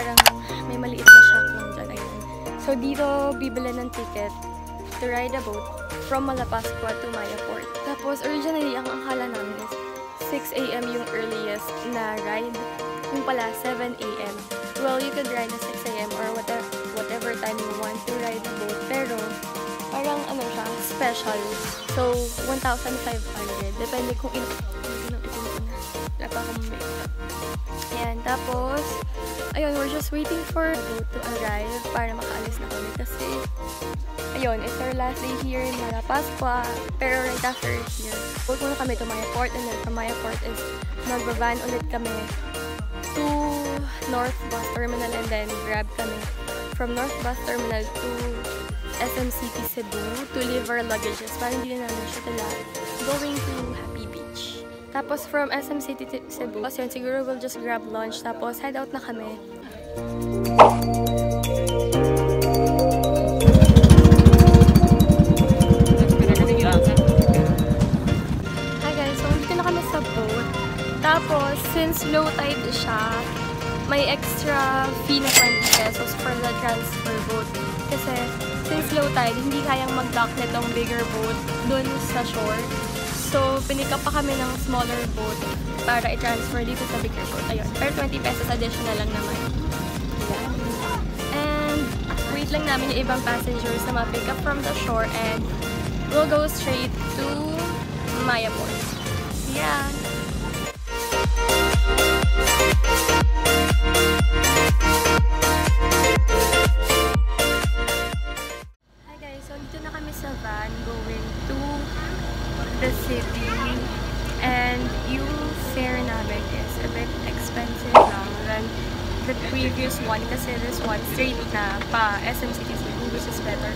parang may maliit na shack lang dyan. Ayun. So dito, bibili ng ticket to ride a boat from Malapascua to Maya Port. Tapos originally, ang akala namin is 6 AM yung earliest na ride. Yung pala, 7 AM. Well, you could ride at 6 AM or whatever time you want to ride a boat. Pero, parang ano siya, special. So, 1,500. Depende kung ilang itim ko na. Wala pa akong makeup. Ayan, tapos, ayun, we're just waiting for the boat to arrive para makaalis na kami. Kasi, ayun, it's our last day here in Malapascua. Pero right after here, boat muna kami to Maya Port. And then from Maya Port is magbaban ulit kami to North Bus Terminal. And then grab kami from North Bus Terminal to SM City Cebu to leave our luggages. Parang hindi na namin siya talaga going to Happy Beach. Tapos from SM City to Cebu, so yun, siguro we'll just grab lunch. Tapos head out na kami. Hi guys, so dito na kami sa boat. Tapos since low tide siya, may extra fee na 20 pesos for the transfer boat. Kasi since low tide, hindi kayang mag-dock nitong bigger boat dun sa shore. So, pinik up pa kami ng smaller boat para i-transfer dito sa bigger boat. Ayun. Pero 20 pesos additional lang naman. Ayan. And, wait lang namin yung ibang passengers na ma-pick up from the shore and we'll go straight to Maya Port. Yeah. Hi guys, so dito na kami sa van going to the city, and yung fare namin is a bit expensive lang than the previous one kasi this one straight na pa SM City Cebu, which is better.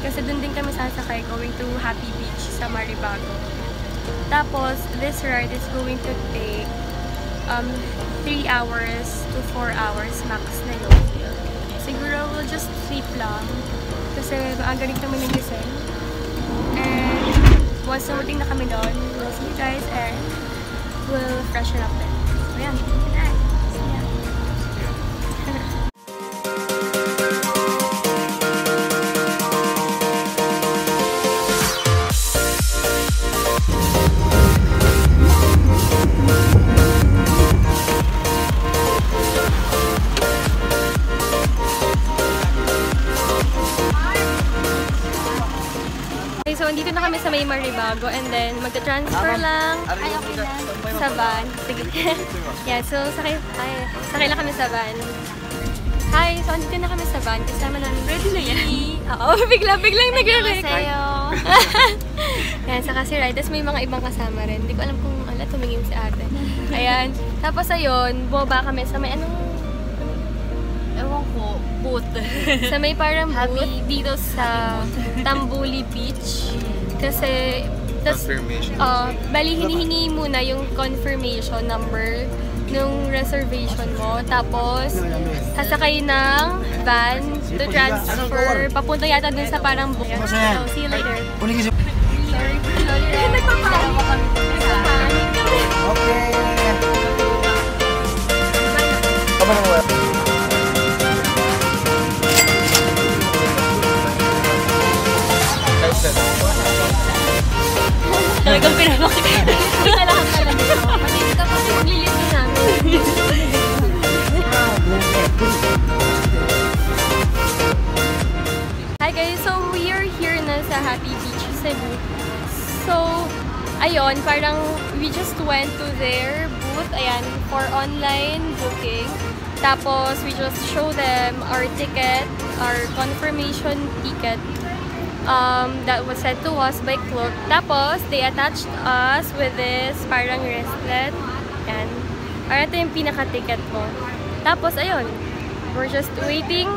Kasi dun din kami sasakay going to Happy Beach sa Maribago. Tapos this ride is going to take 3 hours to 4 hours max na yun. Siguro we'll just sleep lang kasi maaga rin kami nagising. And once namating na kami doon, we'll see you guys and we'll freshen up then. So yan, good night. See ya. So, dito na kami sa may Maribago and then magta-transfer lang sa van. Sige. Yeah, so sakay lang kami sa van. Hi! So, dito na kami sa van. Kasama namin. Ready na yan? Oo, biglang nagre-record. Yan, saka si Rydes may mga ibang kasama rin. Hindi ko alam kung tumingin si ate. Ayan. Tapos ayun, bumaba kami sa may anong ewan ko, boat. Sa may parang boat dito sa Tambuli Beach. Kasi, bali hinihingi muna yung confirmation number nung reservation mo. Tapos, sasakay ng van to transfer. Papunta yata dun sa parang boat. So, see you later. Sorry. Nagpapanik kami. Okay. Talagang pinamakita. Kita lahat talaga yun. Kasi dito pa yung lilit din namin. Hi guys, so we are here na sa Happy Beach, Cebu. So, ayun, parang we just went to their booth, ayan, for online booking. Tapos, we just show them our ticket, our confirmation ticket. That was sent to us by Cloak. Tapos, they attached us with this parang wristlet. Yan. Parang ito yung pinaka-ticket mo. Tapos, ayun. We're just waiting.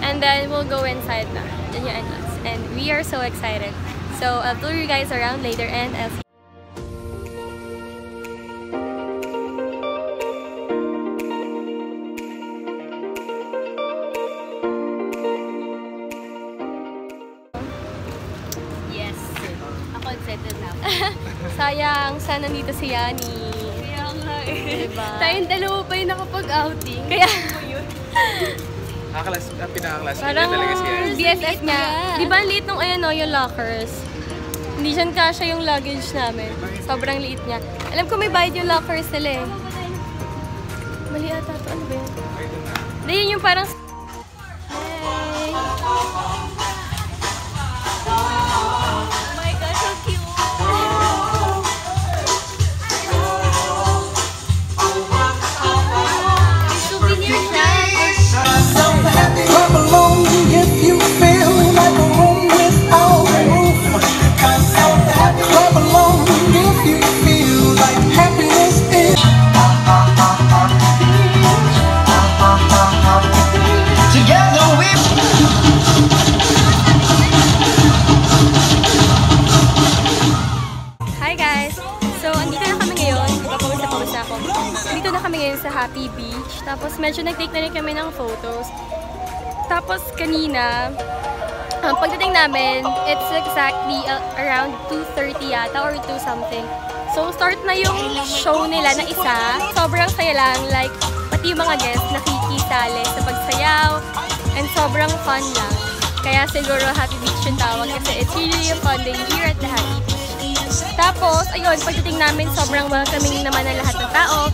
And then, we'll go inside na. Yan yung entrance. And we are so excited. So, I'll tour you guys around later and I'll see you. Sayang, sana nandito si Yani. Kaya nga eh. Diba? Tayong dalawa pa yung nakapag-outing. Kaya, Pinaka-class Parang talaga siya. BFF niya. Di ba ang liit nung ayan, no, yung lockers? Hindi siya kasya yung luggage namin. Sobrang liit niya. Alam ko may bayad yung lockers nila eh. Mali ata ito. Ano ba yun? Hindi, yun yung parang... Hey! Oh my gosh, so cute! Souvenir siya. Come along if you feel like a room without a roof. Come along if you feel like happiness is. Together we. Hi guys! So, andito na kami ngayon. Papawis na ako. Dito na kami ngayon sa Happy Beach. Tapos, medyo nag-take na rin kami ng photos. Tapos, kanina, pagdating namin, it's exactly around 2:30 yata or 2 something. So, start na yung show nila na isa. Sobrang saya lang. Like, pati yung mga guests nakikisali sa pagsayaw. And sobrang fun lang. Kaya siguro Happy Beach yung tawag kasi it's really a fun day here at the Happy Beach. Tapos, ayun, pagdating namin, sobrang welcoming naman ang lahat ng tao.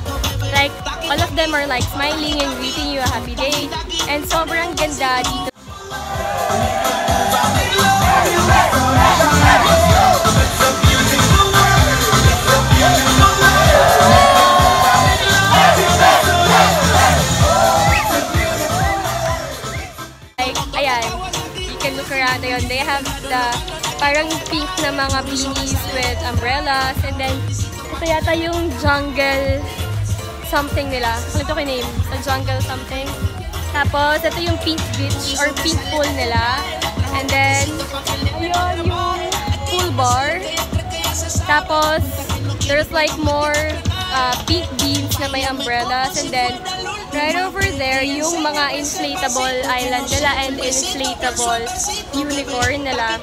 Like, all of them are like smiling and greeting you a happy day. And sobrang ganda dito. Like, ayan, you can look around. Ayun, they have the parang pink na mga beanies with umbrellas. And then, ito yata yung jungle something nila. Ito ko name. The jungle something. Tapos, ito yung pink beach or pink pool nila. And then, ayun yung pool bar. Tapos, there's like more pink beans na may umbrellas. And then, right over there, yung mga inflatable island nila and inflatable unicorn nila.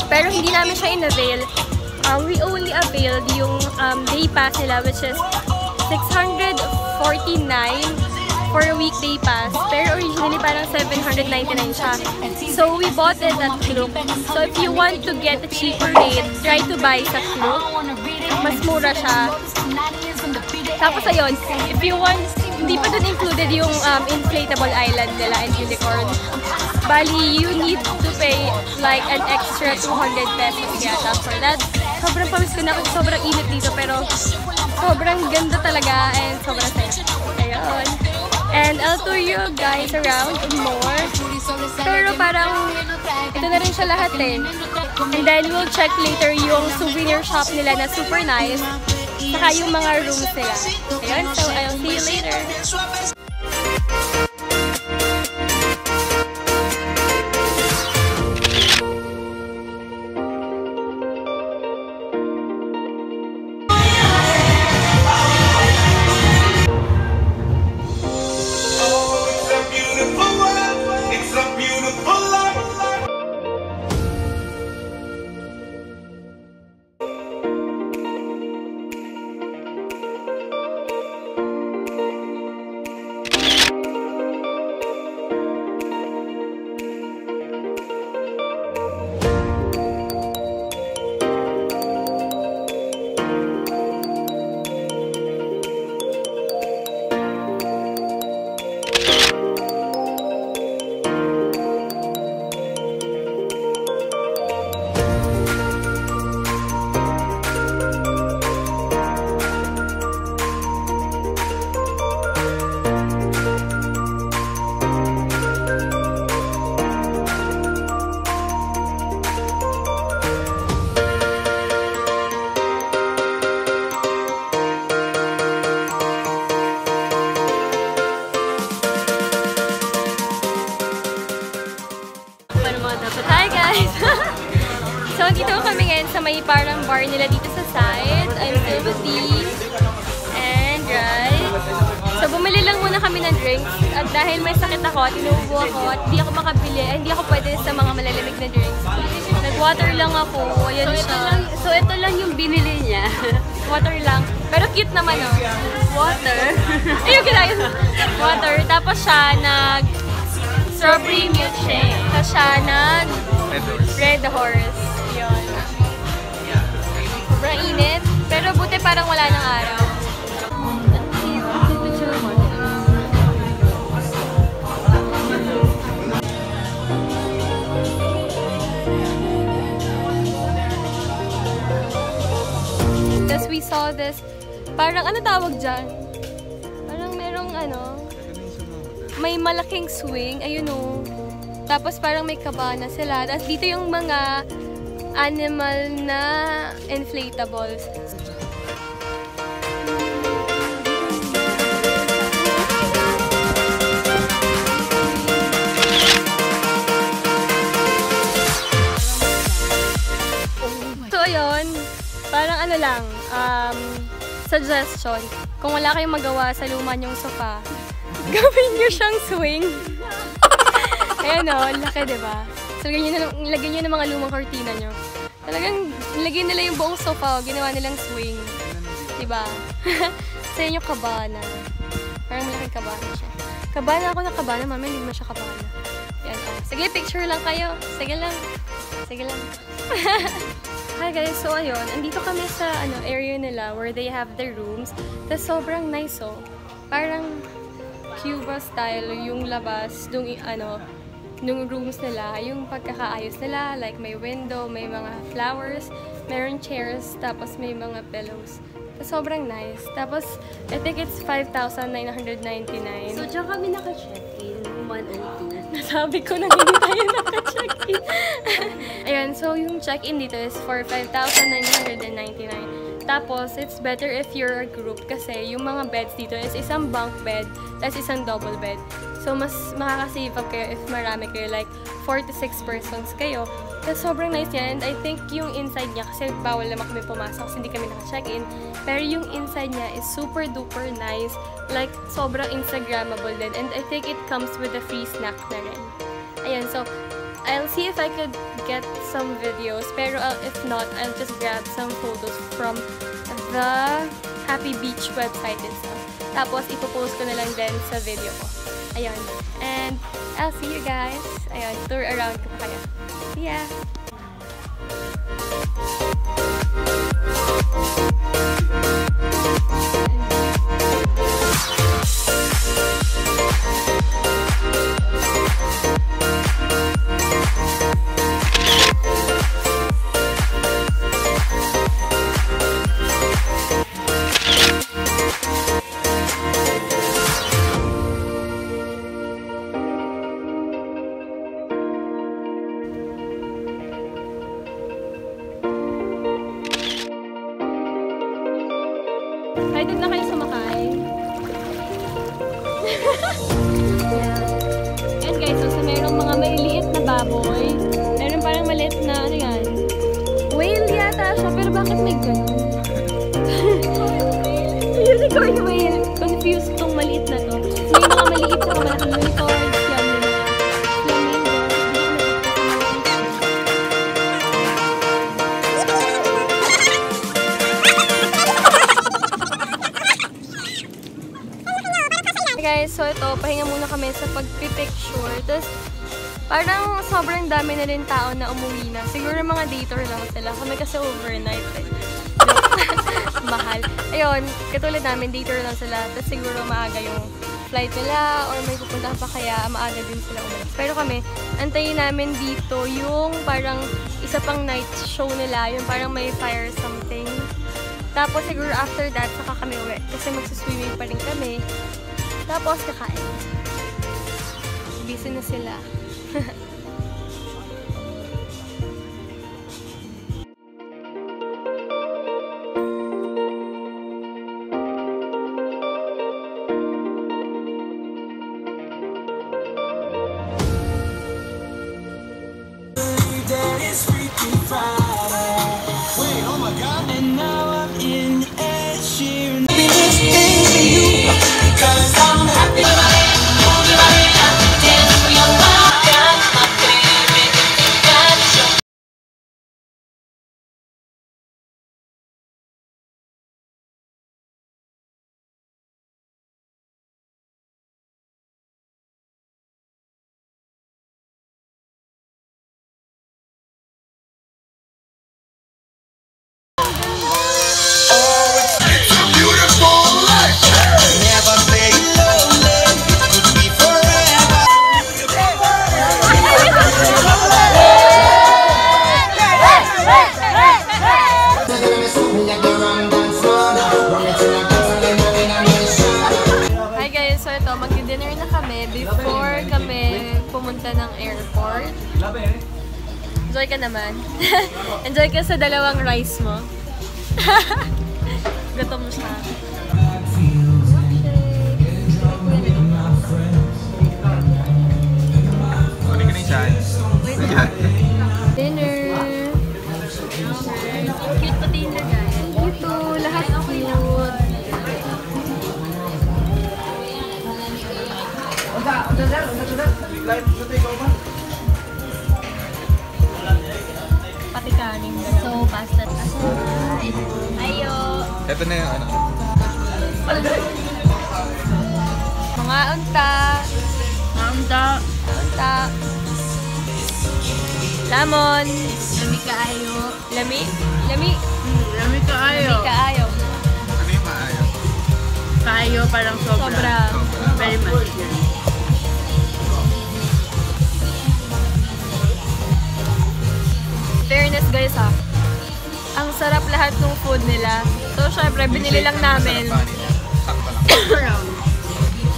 Pero hindi namin siya in-avail. We only availed yung day pass nila, which is 649 for a weekday pass. Pero originally parang 799 siya. So we bought it at Klook. So if you want to get a cheaper rate, try to buy sa Klook. Mas mura siya. Tapos ayun, if you want, hindi pa dun included yung inflatable island nila and unicorn. Bali, you need to pay like an extra 200 pesos yata for that. Sobrang pamiss ko na kasi sobrang init dito pero sobrang ganda talaga and sobrang saya. Ayun. And I'll tour you guys around more. Pero parang ito na rin siya lahat eh. And then we'll check later yung souvenir shop nila na super nice. Saka yung mga rooms nila. Ayun, so I'll see you later. Hi guys! So, dito kami ngayon sa may parang bar nila dito sa side. I'm still with Dee and Rai. So, bumili lang muna kami kami ng drinks. At dahil may sakit ako, tinubo ako at hindi ako makabili. Hindi ako pwede sa mga malalamig na drinks. Nag-water lang ako. Ayan siya. So, ito lang yung binili niya. Water lang. Pero cute naman, oh. Water. Ayun, kinain. Water. Tapos siya strawberry milkshake. Tapos siya Red Horse. Yun. Sobrang init. Pero buti parang wala ng araw. Tapos we saw this, parang ano tawag dyan? Parang merong may malaking swing, ayun o. Tapos parang may kabana sila. Tapos dito yung mga animal na inflatables. So ayun, parang ano lang, suggestion. Kung wala kayong magawa sa luma niyong sofa, gawin niyo siyang swing. Ayan o, laki diba? So lagyan niyo ng mga lumang kortina niyo. Talagang lagyan nila yung buong sofa, ginawa nilang swing. Diba? Sa inyo kabana. Parang malaking kabana siya. Kabana ako na kabana, mami, hindi mo siya kabana. Yan o. Sige, picture lang kayo. Sige lang. Sige lang. Hi guys, so ayun, andito kami sa area nila where they have their rooms. Tapos sobrang nice oh. Parang Cuba style yung labas nung rooms nila, yung pagkakaayos nila, like may window, may mga flowers, meron chairs, tapos may mga pillows. Tapos sobrang nice. Tapos I think it's 5,999. So, dyan kami naka-check-in, 102. Nasabi ko na hindi tayo naka-check-in. Ayan, so yung check-in dito is for 5,999. Tapos, it's better if you're a group kasi yung mga beds dito is isang bunk bed, tapos isang double bed. So, mas makaka-save up kayo if marami kayo, like 4 to 6 persons kayo. Tapos, sobrang nice yan. And I think yung inside niya, kasi bawal naman kami pumasok kasi hindi kami naka-check-in. Pero yung inside niya is super duper nice. Like, sobrang Instagrammable din. And I think it comes with a free snack na rin. Ayan, so, I'll see if I could get some videos. Pero if not, I'll just grab some photos from the Happy Beach website itself. Tapos, ipopost ko na lang din sa video ko. Ayan. And I'll see you guys. Ayan, tour around ko pa kayo. See ya! Excited na kayo sumakay? Yan guys, so merong mga maliliit na baboy. Meron parang maliit na, ano yan? Whale yata siya, pero bakit may ganun? Unicorn whale. Confused tong maliit na to. May mga maliit na malaking unicorns. Yan, may mga flamingo. Guys, so ito, pahinga muna kami sa pagpipicture. Tapos, parang sobrang dami na rin tao na umuwi na. Siguro mga day tour lang sila. Kami kasi overnight eh. Mahal. Ayun, katulad namin, day tour lang sila. Tapos siguro maaga yung flight nila or may pupuntahan pa kaya maaga din sila umalis. Pero kami, antayin namin dito yung parang isa pang night show nila. Yung parang may fire something. Tapos siguro after that, saka kami uwi. Kasi magsuswimming pa rin kami. Tapos kakain. Busy na sila. And now I'm in Ed Sheeran. Be listening to you, 'cause I'm happy. before kami pumunta ng airport. Enjoy ka naman. Enjoy ka sa dalawang rice mo. Gutom siya. Kunin ka na yung saan. Dinner. Cute pati yung lagayan. Ito, lahat cute. Pati kanin. So, pasta at ayo. Ito na yung ano. Mga unta. Manda. Unta. Lamon. Lami ka ayo. Lami. Lami. Lami ka ayo. Lami kaayo. Ano yung maayaw? Kayo parang sobra. Sobra. Very much. Fairness guys ha. Ang sarap lahat ng food nila. So syempre binili lang namin. Sakto lang.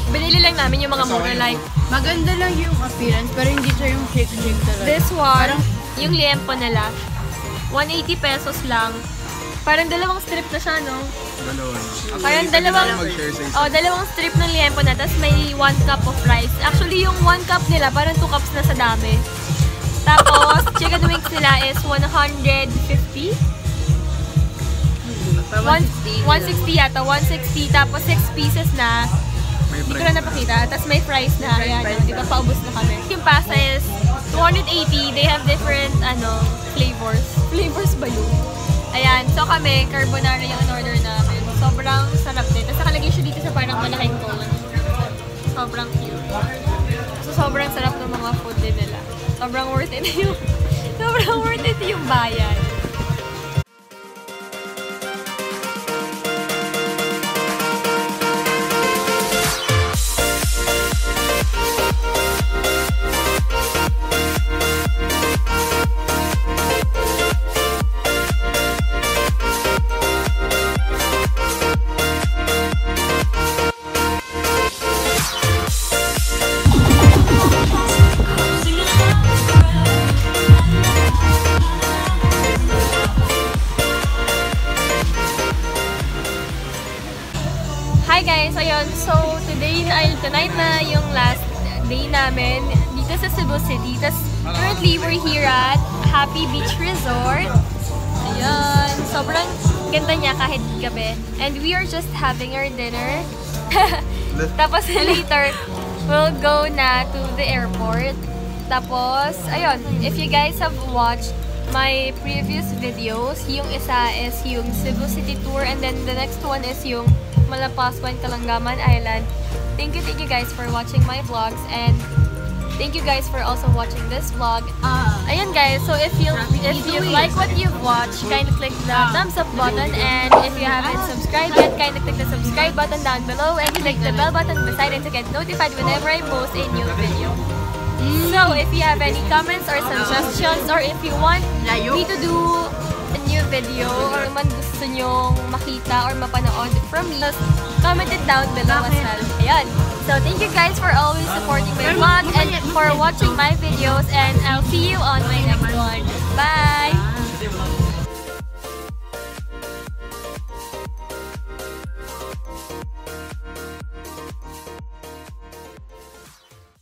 Binili lang namin yung mga mura like Maganda lang yung appearance, pero hindi siya yung shake-shake talaga. this one, yung liempo nila. 180 pesos lang. Parang dalawang strip na siya, no? Dalawa. Parang dalawang, mag-share sa isa. oh, dalawang strip ng liempo na, tapos may 1 cup of rice. Actually, yung 1 cup nila, parang 2 cups na sa dami. Tapos, chicken wings nila is 150. 160 yata, 160. Tapos 6 pieces na. May Hindi ko price na napakita. Tapos may fries na. Ayan, di ba, paubos na kami. Yung pasta is 280. They have different, flavors. Flavors ba yun? Ayan, so kami, carbonara yung in-order namin. Sobrang sarap din. Tapos nakalagay siya dito sa parang malaking cone. Sobrang cute. So sobrang sarap ng mga food din nila. Sobrang worth it yung, sobrang worth it yung bayan. Hi guys! Ayun, so tonight na yung last day namin dito sa Cebu City. Tas currently we're here at Happy Beach Resort. Ayun, sobrang ganda niya kahit gabi. And we are just having our dinner. Tapos later, we'll go na to the airport. Tapos, ayun, if you guys have watched my previous videos, yung isa is yung Cebu City tour and then the next one is yung Malapascuan, Kalangaman Island. Thank you guys for watching my vlogs and thank you guys for also watching this vlog. Ayun guys, so if you like what you've watched, kindly click the thumbs up button, and if you haven't subscribed yet, kindly click the subscribe button down below and click the bell button beside it to get notified whenever I post a new video. So if you have any comments or suggestions, or if you want me to do a new video or man gusto nyong makita or mapanood from me, just comment it down below as well. Ayan. So thank you guys for always supporting my vlog and for watching my videos, and I'll see you on